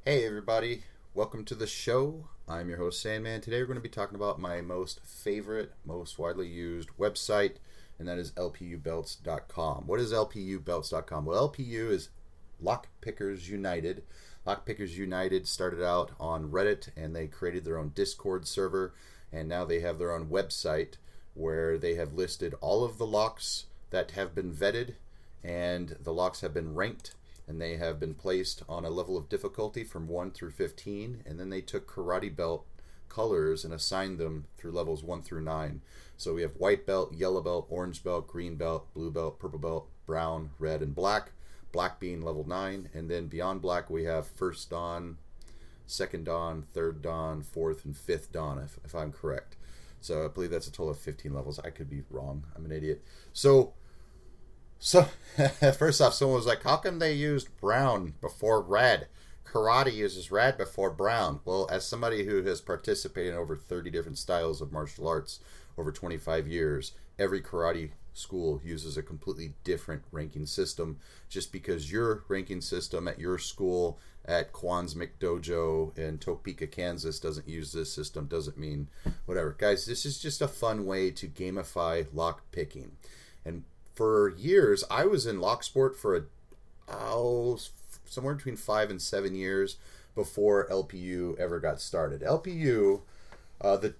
Hey everybody, welcome to the show. I'm your host Sandman. Today we're going to be talking about my most favorite, most widely used website, and that is LPUBelts.com. What is LPUBelts.com? Well, LPU is Lockpickers United. Lockpickers United started out on Reddit and they created their own Discord server, and now they have their own website where they have listed all of the locks that have been vetted, and the locks have been ranked, and they have been placed on a level of difficulty from 1 through 15, and then they took karate belt colors and assigned them through levels 1 through 9. So we have white belt, yellow belt, orange belt, green belt, blue belt, purple belt, brown, red, and black. Black being level 9, and then beyond black we have first dan, second dan, third dan, fourth, and fifth dan, if I'm correct. So I believe that's a total of 15 levels. I could be wrong. I'm an idiot. So first off, someone was like, how come they used brown before red? Karate uses red before brown. Well, as somebody who has participated in over 30 different styles of martial arts over 25 years, every karate school uses a completely different ranking system. Just because your ranking system at your school at Kwan's McDojo in Topeka, Kansas doesn't use this system doesn't mean whatever. Guys, this is just a fun way to gamify lock picking. And for years, I was in locksport for somewhere between 5 and 7 years before LPU ever got started. LPU, the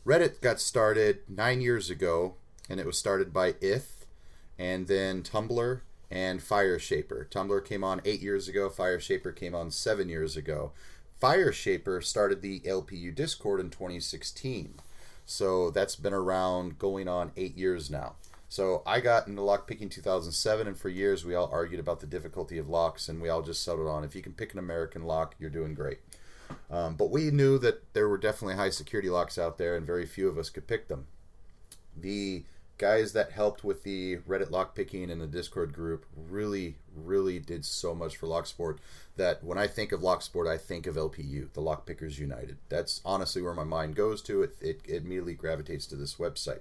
Reddit got started 9 years ago, and it was started by Ith, and then Tumblr and Fireshaper. Tumblr came on 8 years ago. Fireshaper came on 7 years ago. Fireshaper started the LPU Discord in 2016. So that's been around going on 8 years now. So I got into lockpicking 2007, and for years we all argued about the difficulty of locks, and we all just settled on, if you can pick an American lock, you're doing great. But we knew that there were definitely high security locks out there, and very few of us could pick them. The guys that helped with the Reddit lockpicking and the Discord group really did so much for locksport that when I think of locksport, I think of LPU, the Lockpickers United. That's honestly where my mind goes to. It immediately gravitates to this website.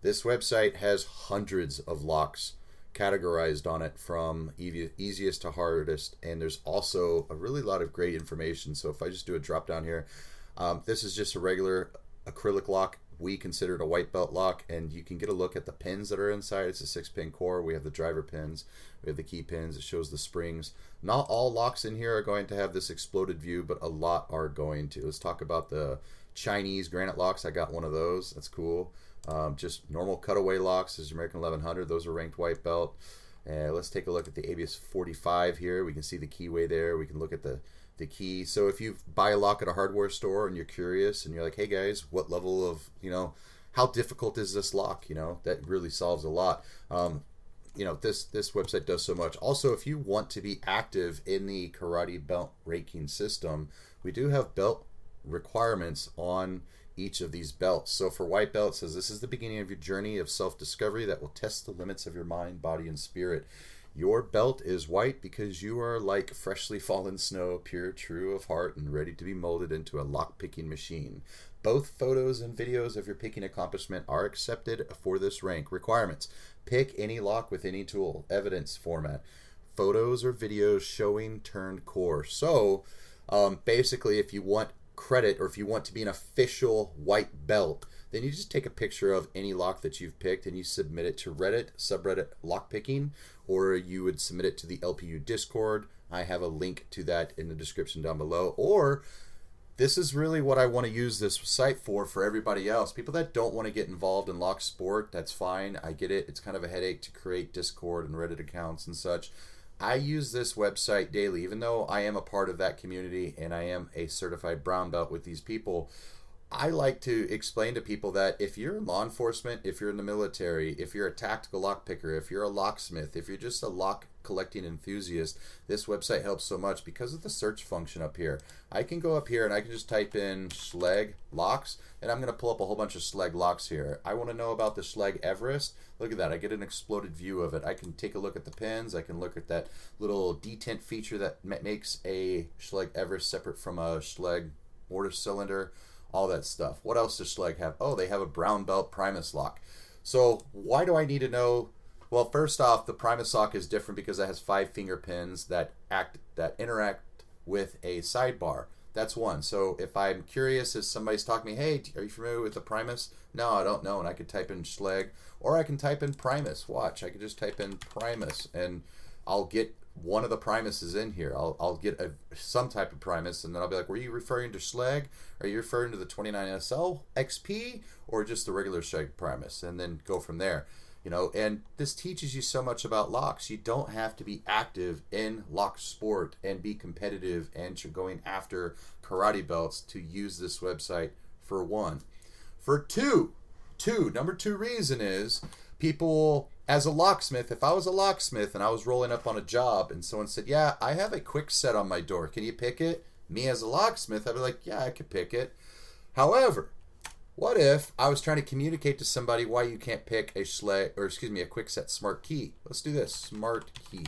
This website has hundreds of locks categorized on it, from easiest to hardest, and there's also a really lot of great information. So if I just do a drop down here, this is just a regular acrylic lock. We consider it a white belt lock, and you can get a look at the pins that are inside. It's a 6-pin core. We have the driver pins, we have the key pins. It shows the springs. Not all locks in here are going to have this exploded view, but a lot are going to. Let's talk about the Chinese granite locks. I got one of those. That's cool. Just normal cutaway locks is American 1100. Those are ranked white belt. Let's take a look at the ABS 45 here. We can see the keyway there. We can look at the key. So if you buy a lock at a hardware store and you're curious and you're like, hey guys, what level of, how difficult is this lock? That really solves a lot. This website does so much. Also, if you want to be active in the karate belt ranking system, we do have belt requirements on each of these belts. So for white belt, it says this is the beginning of your journey of self-discovery that will test the limits of your mind, body, and spirit. Your belt is white because you are like freshly fallen snow, pure, true of heart, and ready to be molded into a lock-picking machine. Both photos and videos of your picking accomplishment are accepted for this rank. Requirements: pick any lock with any tool. Evidence format: photos or videos showing turned core. So basically, if you want credit, or if you want to be an official white belt, then you just take a picture of any lock that you've picked and you submit it to Reddit, subreddit lockpicking, or you would submit it to the LPU Discord. I have a link to that in the description down below. Or this is really what I want to use this site for everybody else. People that don't want to get involved in lock sport, that's fine. I get it. It's kind of a headache to create Discord and Reddit accounts and such. I use this website daily, even though I am a part of that community and I am a certified brown belt with these people. I like to explain to people that if you're in law enforcement, if you're in the military, if you're a tactical lockpicker, if you're a locksmith, if you're just a lock collecting enthusiast, this website helps so much because of the search function up here. I can go up here and I can just type in Schleg locks, and I'm going to pull up a whole bunch of Schleg locks here. I want to know about the Schleg Everest. Look at that. I get an exploded view of it. I can take a look at the pins. I can look at that little detent feature that makes a Schleg Everest separate from a Schleg mortar cylinder. All that stuff. What else does Schleg have? Oh, they have a brown belt Primus lock. So why do I need to know? Well, first off, the Primus lock is different because it has 5 finger pins that interact with a sidebar. That's one. So if I'm curious, if somebody's talking to me, hey, are you familiar with the Primus? No, I don't know. And I could type in Schleg, or I can type in Primus. Watch, I could just type in Primus, and I'll get one of the Primuses in here. I'll get some type of Primus, and then I'll be like, were you referring to Schleg? Are you referring to the 29SL XP, or just the regular Schleg Primus? And then go from there. You know, and this teaches you so much about locks. You don't have to be active in lock sport and be competitive and you're going after karate belts to use this website, for one. For two, number two reason is people, as a locksmith, if I was a locksmith and I was rolling up on a job and someone said, yeah, I have a quick set on my door, can you pick it? Me as a locksmith, I'd be like, yeah, I could pick it. However, what if I was trying to communicate to somebody why you can't pick a quick set smart key? Let's do this. Smart key.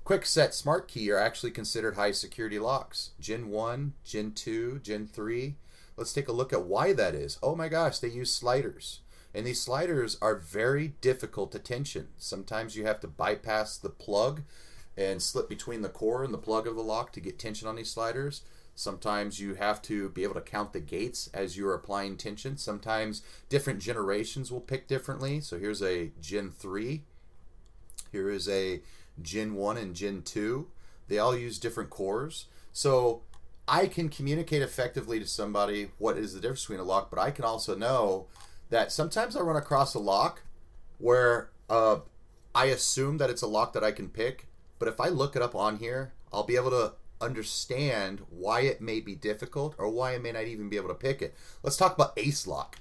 Quick set smart key are actually considered high security locks. Gen 1, Gen 2, Gen 3. Let's take a look at why that is. Oh my gosh, they use sliders. And these sliders are very difficult to tension. Sometimes you have to bypass the plug and slip between the core and the plug of the lock to get tension on these sliders. Sometimes you have to be able to count the gates as you're applying tension. Sometimes different generations will pick differently. So here's a Gen 3. Here is a Gen 1 and Gen 2. They all use different cores. So I can communicate effectively to somebody what is the difference between a lock, but I can also know that sometimes I run across a lock where I assume that it's a lock that I can pick, but if I look it up on here, I'll be able to understand why it may be difficult or why I may not even be able to pick it. Let's talk about Ace Lock.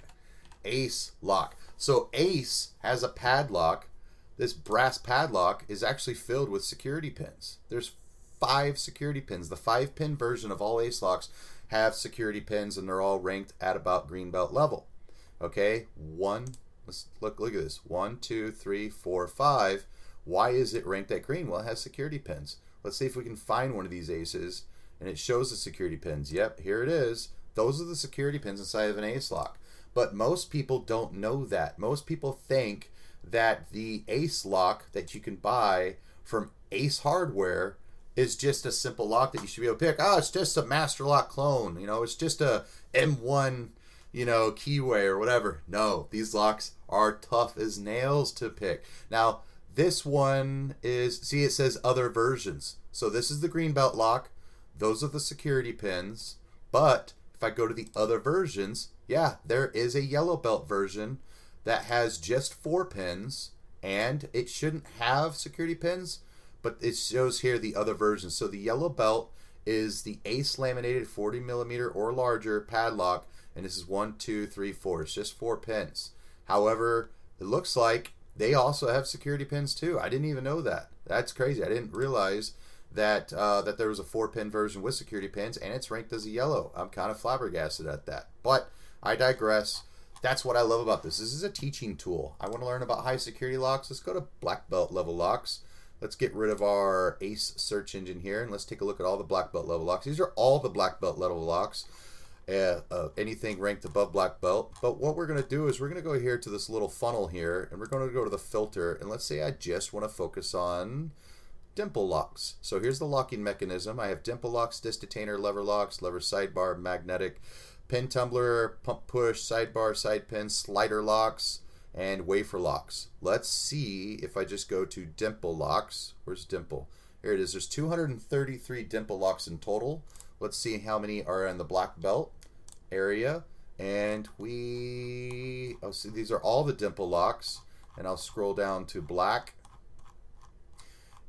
Ace Lock. So Ace has a padlock. This brass padlock is actually filled with security pins. There's 5 security pins. The 5-pin version of all Ace Locks have security pins, and they're all ranked at about green belt level. Okay, let's look at this. 1, 2, 3, 4, 5. Why is it ranked at green? Well, it has security pins. Let's see if we can find one of these aces, and it shows the security pins. Yep, here it is. Those are the security pins inside of an Ace Lock. But most people don't know that. Most people think that the Ace Lock that you can buy from Ace Hardware is just a simple lock that you should be able to pick. Oh, it's just a Master Lock clone. You know, it's just a M1, keyway or whatever. No, these locks are tough as nails to pick. Now, this one is, see, it says other versions. So this is the green belt lock. Those are the security pins. But if I go to the other versions, yeah, there is a yellow belt version that has just 4 pins, and it shouldn't have security pins, but it shows here the other versions. So the yellow belt is the Ace laminated 40 millimeter or larger padlock, and this is 1, 2, 3, 4. It's just 4 pins. However, it looks like they also have security pins too. I didn't even know that. That's crazy. I didn't realize that that there was a 4-pin version with security pins, and it's ranked as a yellow. I'm kind of flabbergasted at that. But I digress. That's what I love about this. This is a teaching tool. I want to learn about high security locks. Let's go to black belt level locks. Let's get rid of our Ace search engine here, and let's take a look at all the black belt level locks. These are all the black belt level locks. Anything ranked above black belt. But what we're going to do is we're going to go here to this little funnel here, and we're going to go to the filter, and let's say I just want to focus on dimple locks. So here's the locking mechanism. I have dimple locks, disc detainer, lever locks, lever sidebar, magnetic, pin tumbler, pump push, sidebar, side pin, slider locks, and wafer locks. Let's see if I just go to dimple locks. Where's dimple? Here it is. There's 233 dimple locks in total. Let's see how many are in the black belt area. And see, these are all the dimple locks. And I'll scroll down to black.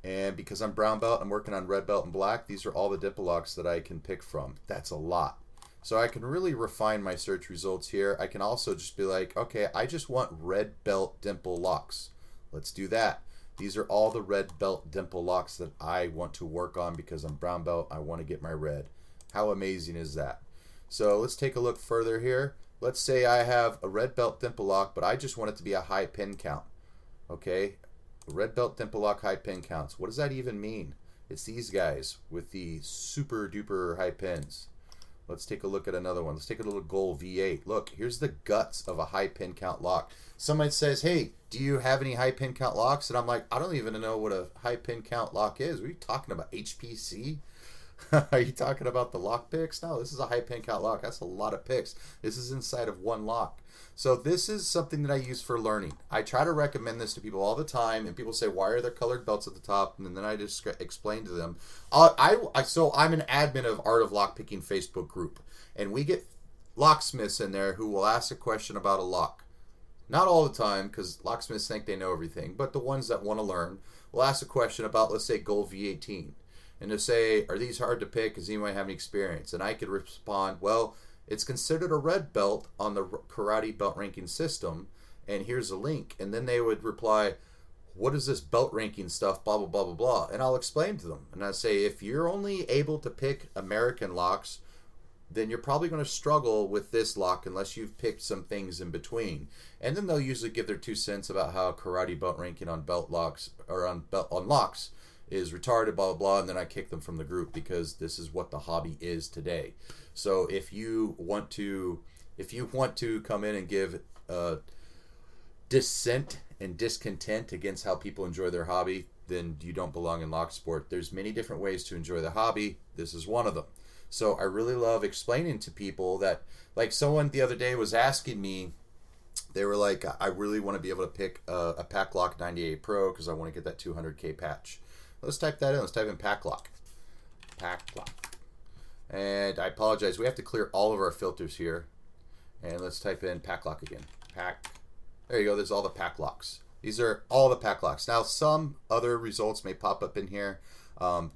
And because I'm brown belt, I'm working on red belt and black. These are all the dimple locks that I can pick from. That's a lot. So I can really refine my search results here. I can also just be like, okay, I just want red belt dimple locks. Let's do that. These are all the red belt dimple locks that I want to work on because I'm brown belt. I want to get my red. How amazing is that? So let's take a look further here. Let's say I have a red belt dimple lock, but I just want it to be a high pin count. Okay, red belt dimple lock high pin counts. What does that even mean? It's these guys with the super duper high pins. Let's take a look at another one. Let's take a little gold V8. Look, here's the guts of a high pin count lock. Somebody says, hey, do you have any high pin count locks? And I'm like, I don't even know what a high pin count lock is. What are you talking about, HPC? Are you talking about the lock picks? No, this is a high pin count lock. That's a lot of picks. This is inside of one lock. So this is something that I use for learning. I try to recommend this to people all the time, and people say, why are there colored belts at the top? And then I just explain to them. So I'm an admin of Art of Lockpicking Facebook group, and we get locksmiths in there who will ask a question about a lock. Not all the time, because locksmiths think they know everything, but the ones that want to learn will ask a question about, let's say, gold V18. And to say, are these hard to pick? Does anyone have any experience? And I could respond, well, it's considered a red belt on the karate belt ranking system, and here's a link. And then they would reply, what is this belt ranking stuff, blah, blah, blah, blah, blah. And I'll explain to them. And I say, if you're only able to pick American locks, then you're probably going to struggle with this lock unless you've picked some things in between. And then they'll usually give their 2 cents about how karate belt ranking on belt locks, or on locks, is retarded, blah, blah, blah, and then I kick them from the group because this is what the hobby is today. So if you want to come in and give dissent and discontent against how people enjoy their hobby, then you don't belong in locksport. There's many different ways to enjoy the hobby. This is one of them. So I really love explaining to people that, like someone the other day was asking me, they were like, I really want to be able to pick a Pack Lock 98 Pro because I want to get that 200K patch. Let's type that in. Let's type in Pack Lock. Pack Lock. And I apologize. We have to clear all of our filters here. And let's type in Pack Lock again. Pack. There you go. There's all the Pack Locks. These are all the Pack Locks. Now, some other results may pop up in here.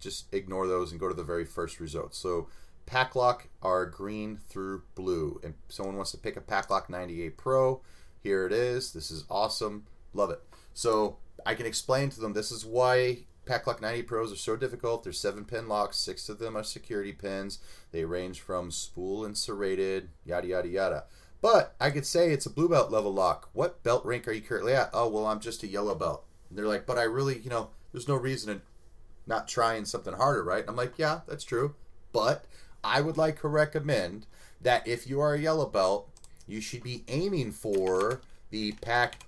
Just ignore those and go to the very first results. So Pack Lock are green through blue. And someone wants to pick a Pack Lock 98 Pro. Here it is. This is awesome. Love it. So I can explain to them this is why Pack Lock 90 Pros are so difficult. They're 7-pin locks. 6 of them are security pins. They range from spool and serrated, yada, yada, yada. But I could say it's a blue belt level lock. What belt rank are you currently at? Oh, well, I'm just a yellow belt. And they're like, but I really, there's no reason to not trying something harder, right? I'm like, yeah, that's true. But I would like to recommend that if you are a yellow belt, you should be aiming for the Pack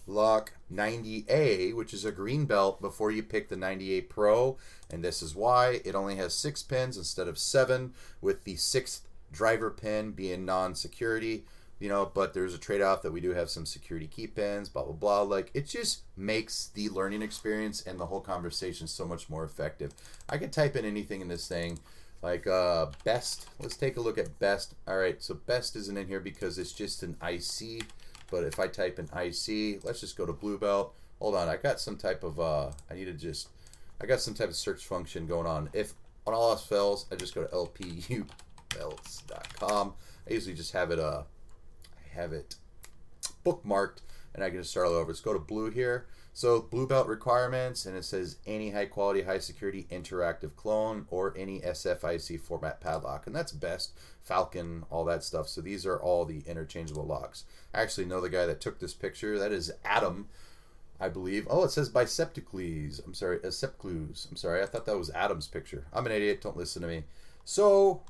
Lock 90A, which is a green belt, before you pick the 98 Pro. And this is why it only has 6 pins instead of 7, with the 6th driver pin being non-security. But there's a trade-off that we do have some security key pins, blah, blah, blah. Like, it just makes the learning experience and the whole conversation so much more effective. I could type in anything in this thing, like best. Let's take a look at best. All right, so best isn't in here because it's just an IC. But if I type in IC, let's just go to blue belt. Hold on, I got some type of I got some type of search function going on. If on all else fails, I just go to LPU Belts.com. I usually just have it bookmarked, and I can just start all over. Let's go to blue here. So blue belt requirements, and it says any high quality, high security interactive clone or any SFIC format padlock, and that's best, Falcon, all that stuff. So these are all the interchangeable locks. I actually know the guy that took this picture. That is Adam, I believe. Oh, it says Bicepticles. I'm sorry, Sepclus. I'm sorry, I thought that was Adam's picture. I'm an idiot. Don't listen to me. So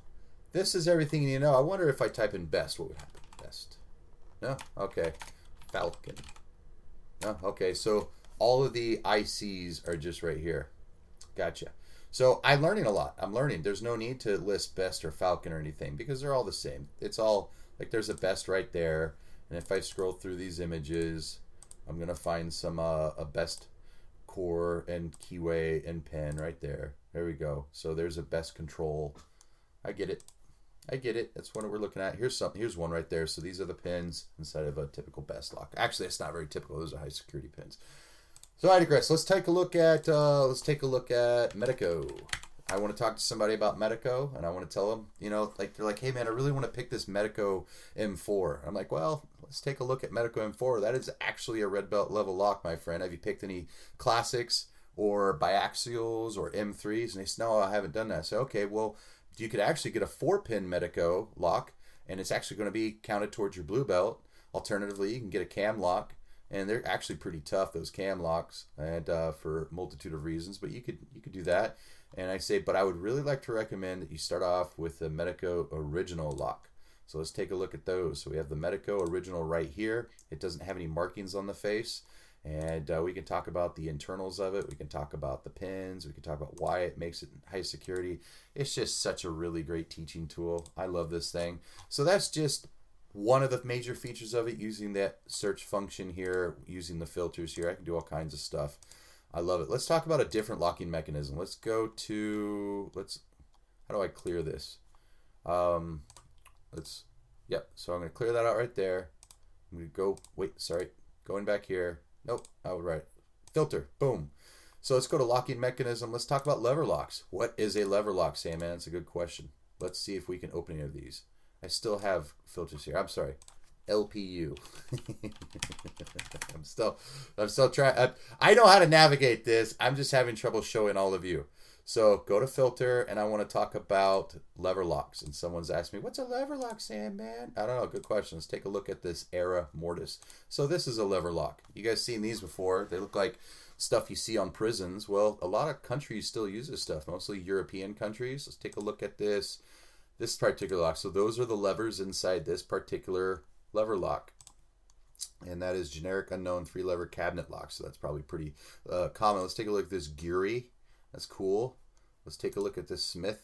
this is everything you need to know. I wonder if I type in best, what would happen? Best. No? Okay. Falcon. No? Okay, so all of the ICs are just right here. Gotcha. So I'm learning a lot. I'm learning. There's no need to list best or Falcon or anything because they're all the same. It's all, like there's a best right there. And if I scroll through these images, I'm going to find some a best core and keyway and pen right there. There we go. So there's a best control. I get it. I get it. That's what we're looking at. Here's one right there. So these are the pins instead of a typical best lock. Actually, it's not very typical. Those are high security pins. So I digress. Let's take a look at Medico. I want to talk to somebody about Medico, and I want to tell them, like they're like, hey man, I really want to pick this Medico M4. I'm like, well, let's take a look at Medico M4. That is actually a red belt level lock, my friend. Have you picked any classics or biaxials or M3s? And they say, no, I haven't done that. So okay, well, you could actually get a 4-pin Medico lock, and it's actually going to be counted towards your blue belt. Alternatively, you can get a cam lock, and they're actually pretty tough, those cam locks, and for a multitude of reasons. But you could do that. And I say, but I would really like to recommend that you start off with the Medico Original lock. So let's take a look at those. So we have the Medico Original right here. It doesn't have any markings on the face. And we can talk about the internals of it. We can talk about the pins. We can talk about why it makes it high security. It's just such a really great teaching tool. I love this thing. So that's just one of the major features of it, using that search function here, using the filters here. I can do all kinds of stuff. I love it. Let's talk about a different locking mechanism. Let's go to, how do I clear this? Yep, so I'm going to clear that out right there. I'm going to go, going back here. Nope, right. Filter, boom. So let's go to locking mechanism. Let's talk about lever locks. What is a lever lock, Sandman? That's a good question. Let's see if we can open any of these. I still have filters here. I'm sorry. LPU. I'm still trying. I know how to navigate this. I'm just having trouble showing all of you. So go to filter, and I want to talk about lever locks. And someone's asked me, what's a lever lock, Sandman? I don't know. Good question. Let's take a look at this Era Mortis. So this is a lever lock. You guys seen these before? They look like stuff you see on prisons. Well, a lot of countries still use this stuff, mostly European countries. Let's take a look at this particular lock. So those are the levers inside this particular lever lock. And that is generic unknown 3-lever cabinet lock. So that's probably pretty common. Let's take a look at this Geary. That's cool. Let's take a look at this Smith.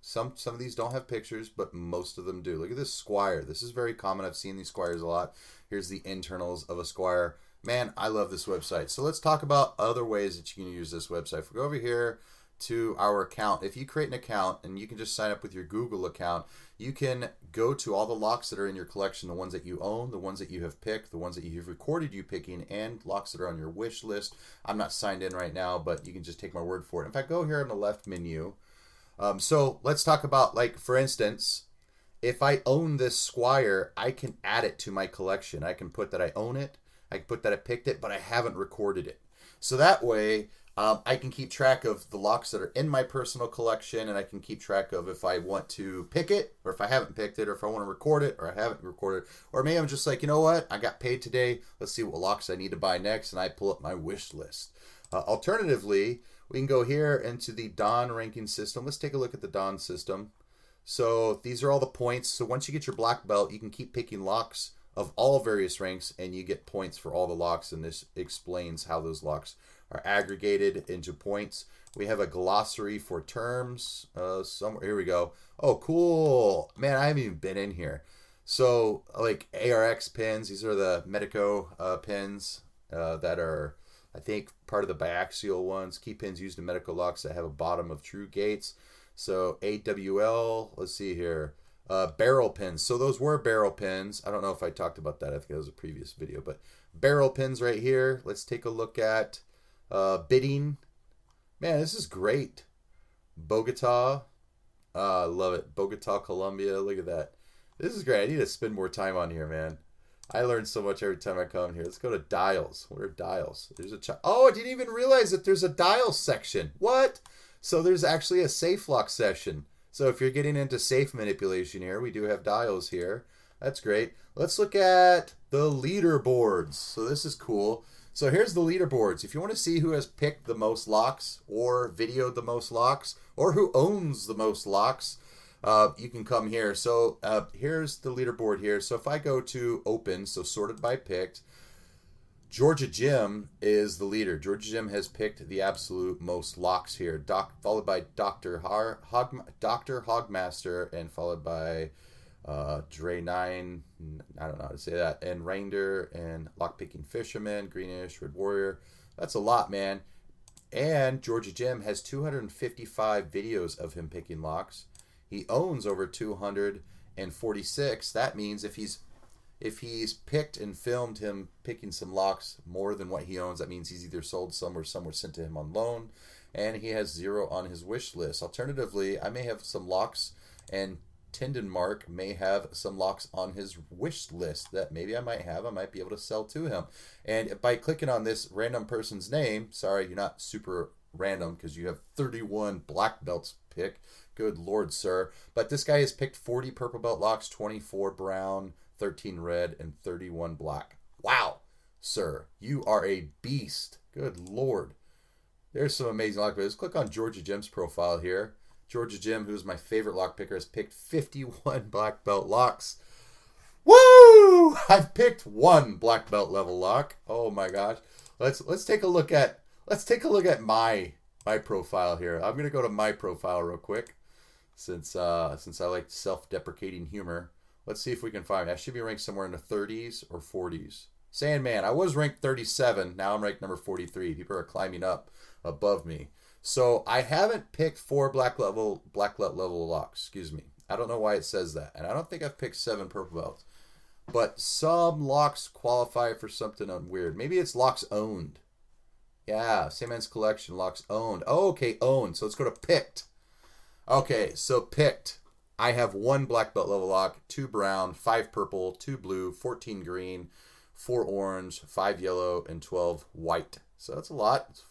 Some of these don't have pictures, but most of them do. Look at this Squire. This is very common. I've seen these Squires a lot. Here's the internals of a Squire. Man, I love this website. So let's talk about other ways that you can use this website. If we go over here to our account, if you create an account, and you can just sign up with your Google account, you can go to all the locks that are in your collection, the ones that you own, the ones that you have picked, the ones that you've recorded you picking, and locks that are on your wish list. I'm not signed in right now, but you can just take my word for it. If I go here on the left menu, so let's talk about, like, for instance, if I own this Squire, I can add it to my collection. I can put that I own it, I can put that I picked it, but I haven't recorded it. So that way, I can keep track of the locks that are in my personal collection, and I can keep track of if I want to pick it, or if I haven't picked it, or if I want to record it, or I haven't recorded, or maybe I'm just like, you know what, I got paid today, let's see what locks I need to buy next, and I pull up my wish list. Alternatively, we can go here into the Dawn ranking system. Let's take a look at the Dawn system. So these are all the points. So once you get your black belt, you can keep picking locks of all various ranks, and you get points for all the locks, and this explains how those locks are aggregated into points. We have a glossary for terms somewhere. Here we go. Oh, cool. Man, I haven't even been in here. So, like ARX pins, these are the Medico pins that are, I think, part of the biaxial ones. Key pins used in medical locks that have a bottom of true gates. So, AWL, let's see here. Barrel pins. So those were barrel pins. I don't know if I talked about that. I think that was a previous video. But barrel pins right here. Let's take a look at bidding. Man, this is great. Bogota. I love it. Bogota, Colombia. Look at that. This is great. I need to spend more time on here, man. I learn so much every time I come here. Let's go to dials. What are dials? There's a oh, I didn't even realize that there's a dials section. What? So there's actually a safe lock section. So if you're getting into safe manipulation here, we do have dials here. That's great. Let's look at the leaderboards. So this is cool. So here's the leaderboards. If you want to see who has picked the most locks or videoed the most locks or who owns the most locks, you can come here. So here's the leaderboard here. So if I go to open, so sorted by picked, Georgia Jim is the leader. Georgia Jim has picked the absolute most locks here, followed by Dr. Hogmaster, and followed by Dre9, I don't know how to say that, and Reinder, and Lockpicking Fisherman, Greenish, Red Warrior. That's a lot, man. And Georgia Jim has 255 videos of him picking locks. He owns over 246. That means if he's picked and filmed him picking some locks more than what he owns, that means he's either sold some or some were sent to him on loan, and he has 0 on his wish list. Alternatively, I may have some locks, and Tendon Mark may have some locks on his wish list that maybe I might be able to sell to him. And by clicking on this random person's name, sorry, you're not super random because you have 31 black belts pick. Good Lord, sir. But this guy has picked 40 purple belt locks, 24 brown, 13 red, and 31 black. Wow, sir. You are a beast. Good Lord. There's some amazing lock pickers. Click on Georgia Jim's profile here. Georgia Jim, who's my favorite lock picker, has picked 51 black belt locks. Woo! I've picked 1 black belt level lock. Oh my gosh. let's take a look at my profile here. I'm gonna go to my profile real quick, since I like self-deprecating humor. Let's see if we can find. I should be ranked somewhere in the 30s or 40s. Sandman, I was ranked 37. Now I'm ranked number 43. People are climbing up above me. So I haven't picked 4 black level locks. Excuse me. I don't know why it says that, and I don't think I've picked 7 purple belts. But some locks qualify for something weird. Maybe it's locks owned. Yeah, Sandman's collection, locks owned. Oh, okay, owned. So let's go to picked. Okay, so picked. I have 1 black belt level lock, 2 brown, 5 purple, 2 blue, 14 green, 4 orange, 5 yellow, and 12 white. So that's a lot.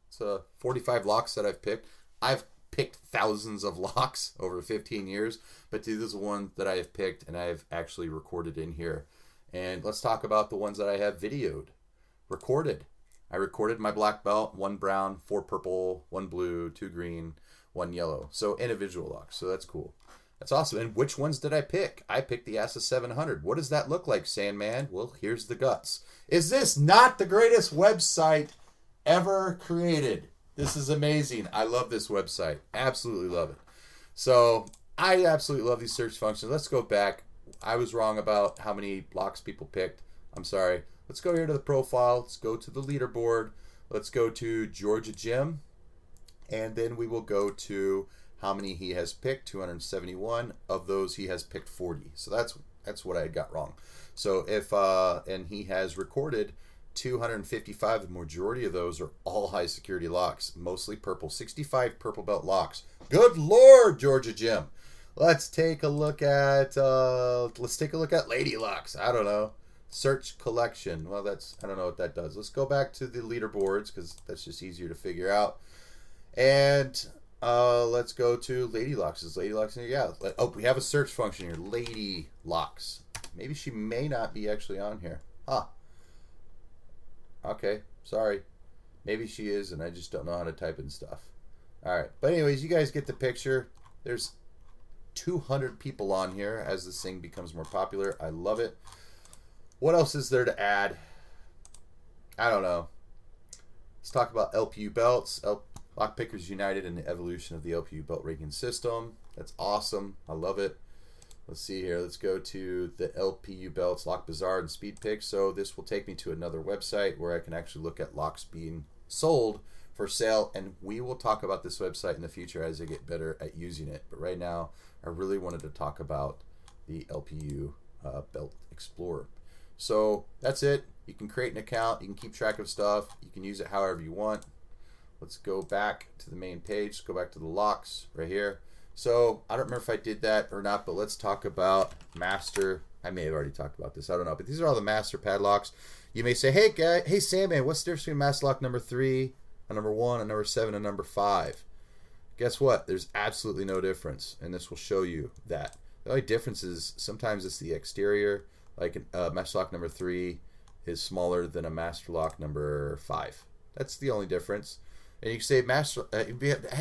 It's 45 locks that I've picked. I've picked thousands of locks over 15 years, but this is one that I have picked and I've actually recorded in here. And let's talk about the ones that I have videoed, recorded. I recorded my black belt, 1 brown, 4 purple, 1 blue, 2 green, 1 yellow. So individual locks. So that's cool. That's awesome. And which ones did I pick? I picked the ASA 700. What does that look like, Sandman? Well, here's the guts. Is this not the greatest website ever created? This is amazing. I love this website. Absolutely love it. So I absolutely love these search functions. Let's go back. I was wrong about how many blocks people picked. I'm sorry. Let's go here to the profile. Let's go to the leaderboard. Let's go to Georgia Jim. And then we will go to how many he has picked, 271. Of those, he has picked 40. So that's what I got wrong. So if, and he has recorded 255, the majority of those are all high security locks, mostly purple, 65 purple belt locks. Good Lord, Georgia Jim. Let's take a look at lady locks. I don't know. Search collection. Well, I don't know what that does. Let's go back to the leaderboards because that's just easier to figure out. And let's go to lady locks. Is lady locks in here? Yeah. Oh, we have a search function here. Lady locks. Maybe she may not be actually on here. Huh. Okay. Sorry. Maybe she is, and I just don't know how to type in stuff. All right. But anyways, you guys get the picture. There's 200 people on here as this thing becomes more popular. I love it. What else is there to add? I don't know. Let's talk about LPU Belts. Lockpickers united in the evolution of the LPU belt ranking system. That's awesome. I love it. Let's see here. Let's go to the LPU Belts, Lock Bazaar, and Speed Pick. So this will take me to another website where I can actually look at locks being sold for sale. And we will talk about this website in the future as I get better at using it. But right now, I really wanted to talk about the LPU Belt Explorer. So that's it. You can create an account. You can keep track of stuff. You can use it however you want. Let's go back to the main page. Let's go back to the locks right here. So I don't remember if I did that or not, but let's talk about master. I may have already talked about this. I don't know, but these are all the master padlocks. You may say, hey, guy, hey, Sandman, what's the difference between master lock number 3, and number 1, and number 7, and number 5? Guess what? There's absolutely no difference, and this will show you that. The only difference is sometimes it's the exterior. Like master lock number 3 is smaller than a master lock number 5. That's the only difference. And you can say,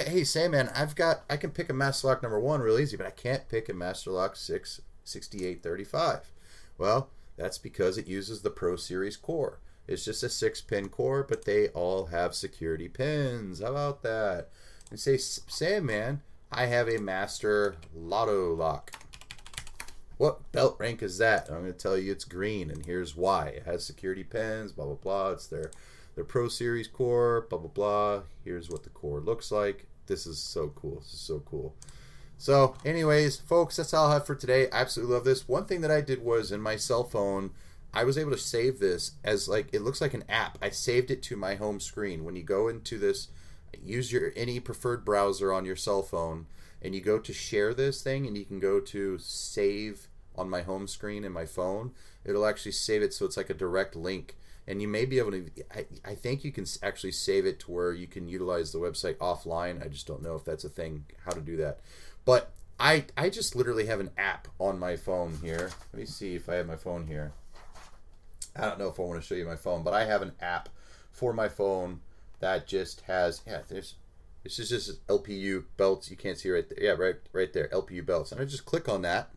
hey, Sandman, I can pick a master lock number 1 real easy, but I can't pick a master lock 66835. Well, that's because it uses the Pro Series core. It's just a 6-pin core, but they all have security pins. How about that? And say, Sandman, I have a master lotto lock. What belt rank is that? I'm going to tell you it's green, and here's why. It has security pins, blah, blah, blah. It's their Pro Series core, blah, blah, blah. Here's what the core looks like. This is so cool. This is so cool. So, anyways, folks, that's all I have for today. I absolutely love this. One thing that I did was in my cell phone, I was able to save this as, like, it looks like an app. I saved it to my home screen. When you go into this, use your any preferred browser on your cell phone, and you go to share this thing, and you can go to save on my home screen in my phone. It'll actually save it so it's like a direct link. And you may be able to, I think you can actually save it to where you can utilize the website offline. I just don't know if that's a thing, how to do that. But I just literally have an app on my phone here. Let me see if I have my phone here. I don't know if I want to show you my phone, but I have an app for my phone that just has, this is just LPU Belts. You can't see right there. Yeah, right there, LPU Belts. And I just click on that,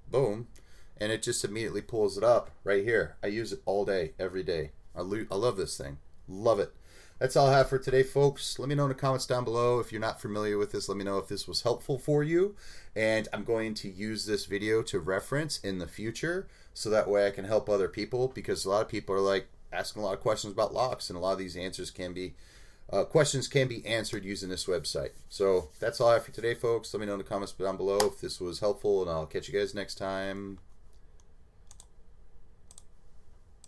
boom, and it just immediately pulls it up right here. I use it all day, every day. I love this thing. Love it. That's all I have for today, folks. Let me know in the comments down below if you're not familiar with this. Let me know if this was helpful for you. And I'm going to use this video to reference in the future so that way I can help other people, because a lot of people are like asking a lot of questions about locks, and a lot of these answers can be questions can be answered using this website. So that's all I have for today, folks. Let me know in the comments down below if this was helpful, and I'll catch you guys next time.